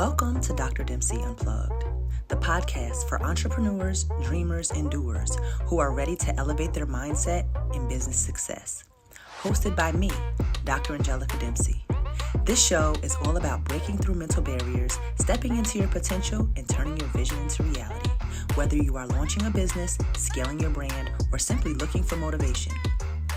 Welcome to Dr. Dempsey Unplugged, the podcast for entrepreneurs, dreamers, and doers who are ready to elevate their mindset and business success. Hosted by me, Dr. Angelica Dempsey. This show is all about breaking through mental barriers, stepping into your potential, and turning your vision into reality. Whether you are launching a business, scaling your brand, or simply looking for motivation.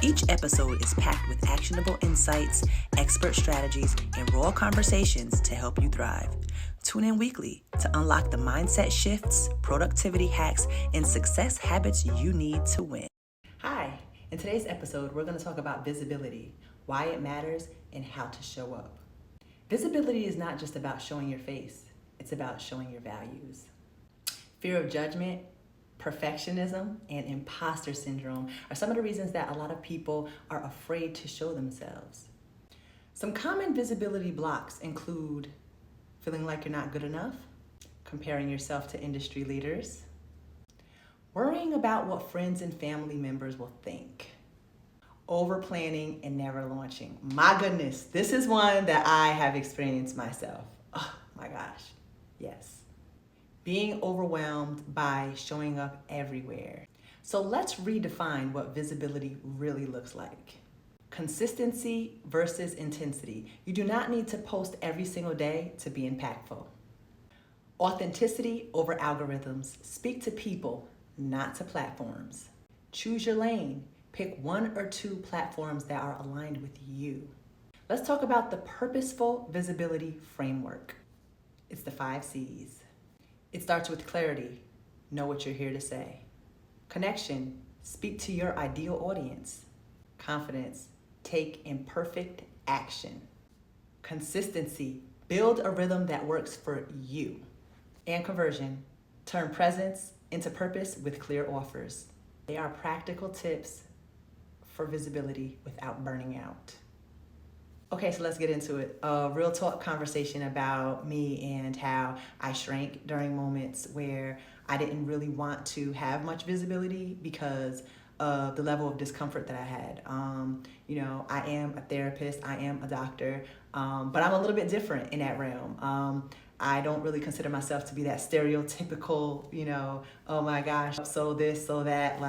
Each episode is packed with actionable insights, expert strategies, and raw conversations to help you thrive. Tune in weekly to unlock the mindset shifts, productivity hacks, and success habits you need to win. Hi, in today's episode, we're going to talk about visibility, why it matters, and how to show up. Visibility is not just about showing your face, it's about showing your values. Fear of judgment, perfectionism, and imposter syndrome are some of the reasons that a lot of people are afraid to show themselves. Some common visibility blocks include feeling like you're not good enough, comparing yourself to industry leaders, worrying about what friends and family members will think, over-planning and never launching. My goodness, this is one that I have experienced myself. Oh my gosh, yes. Being overwhelmed by showing up everywhere. So let's redefine what visibility really looks like. Consistency versus intensity. You do not need to post every single day to be impactful. Authenticity over algorithms. Speak to people, not to platforms. Choose your lane. Pick one or two platforms that are aligned with you. Let's talk about the Purposeful Visibility Framework. It's the 5 C's. It starts with clarity. Know what you're here to say. Connection. Speak to your ideal audience. Confidence. Take imperfect action. Consistency. Build a rhythm that works for you. And conversion. Turn presence into purpose with clear offers. They are practical tips for visibility without burning out. Okay, so let's get into it. A real talk conversation about me and how I shrank during moments where I didn't really want to have much visibility because of the level of discomfort that I had. I am a therapist, I am a doctor, but I'm a little bit different in that realm. I don't really consider myself to be that stereotypical, oh my gosh, so this, so that,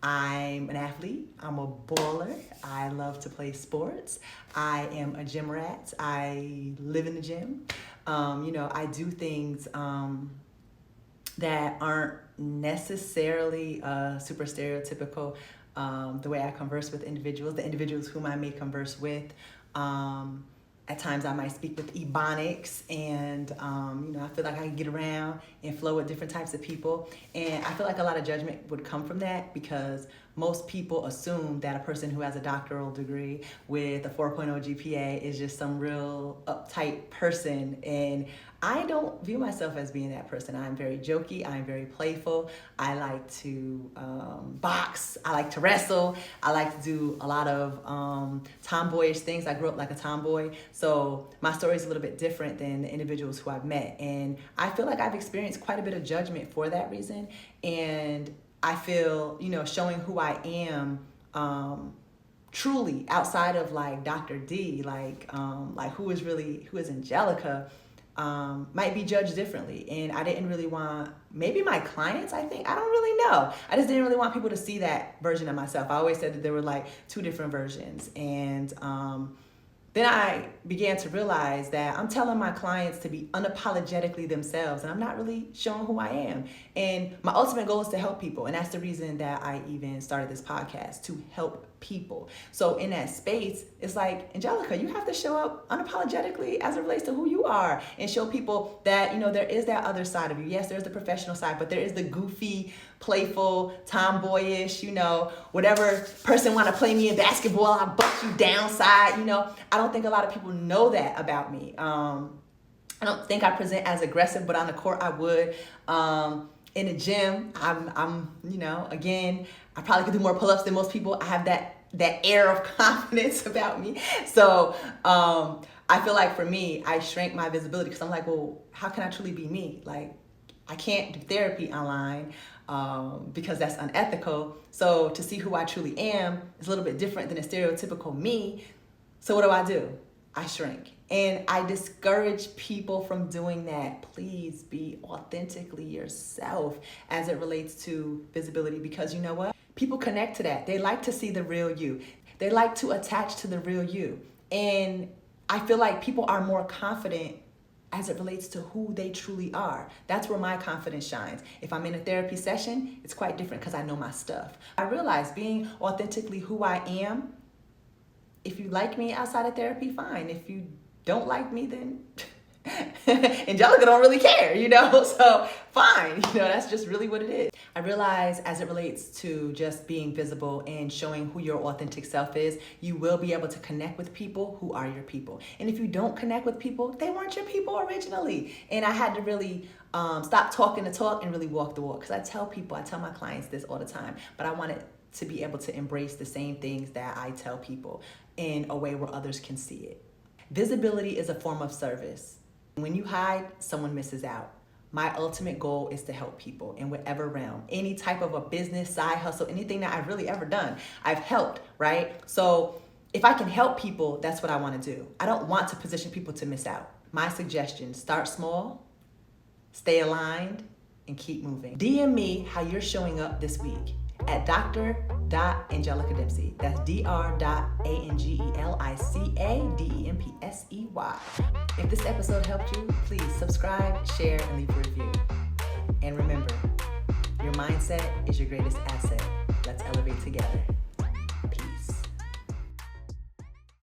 I'm an athlete, I'm a baller, I love to play sports, I am a gym rat, I live in the gym. I do things that aren't necessarily super stereotypical. The way I converse with individuals, the individuals whom I may converse with, at times I might speak with ebonics and, I feel like I can get around and flow with different types of people. And I feel like a lot of judgment would come from that because most people assume that a person who has a doctoral degree with a 4.0 GPA is just some real uptight person. And I don't view myself as being that person. I'm very jokey. I'm very playful. I like to box. I like to wrestle. I like to do a lot of tomboyish things. I grew up like a tomboy. So my story is a little bit different than the individuals who I've met. And I feel like I've experienced quite a bit of judgment for that reason. And I feel, showing who I am truly outside of Dr. D, who is Angelica, might be judged differently. And I didn't really want, maybe my clients, I don't really know. I just didn't really want people to see that version of myself. I always said that there were 2 different versions. And then I began to realize that I'm telling my clients to be unapologetically themselves, and I'm not really showing who I am. And my ultimate goal is to help people. And that's the reason that I even started this podcast, to help people. So in that space, it's Angelica, you have to show up unapologetically as it relates to who you are and show people that, there is that other side of you. Yes, there's the professional side, but there is the goofy, playful, tomboyish, whatever person want to play me in basketball, I'll bust you downside, I don't think a lot of people know that about me. I don't think I present as aggressive, but on the court I would. In the gym, I'm again, I probably could do more pull-ups than most people. I have that air of confidence about me. So I feel like for me, I shrank my visibility because I'm well, how can I truly be me? I can't do therapy online because that's unethical. So to see who I truly am is a little bit different than a stereotypical me. So what do? I shrink. And I discourage people from doing that. Please be authentically yourself as it relates to visibility, because you know what? People connect to that. They like to see the real you. They like to attach to the real you. And I feel like people are more confident as it relates to who they truly are. That's where my confidence shines. If I'm in a therapy session, it's quite different because I know my stuff. I realize being authentically who I am, if you like me outside of therapy, fine. If you don't like me, then Angelica don't really care, so fine, that's just really what it is. I realize as it relates to just being visible and showing who your authentic self is, you will be able to connect with people who are your people. And if you don't connect with people, they weren't your people originally. And I had to really stop talking the talk and really walk the walk, because I tell my clients this all the time, but I wanted to be able to embrace the same things that I tell people in a way where others can see it. Visibility is a form of service. When you hide, someone misses out. My ultimate goal is to help people in whatever realm, any type of a business, side hustle, anything that I've really ever done, I've helped, right? So if I can help people, that's what I want to do. I don't want to position people to miss out. My suggestion, start small, stay aligned, and keep moving. DM me how you're showing up this week at Dr.Angelica Dempsey. That's Dr.ANGELICADEMPSEY. If this episode helped you, please subscribe, share, and leave a review. And remember, your mindset is your greatest asset. Let's elevate together.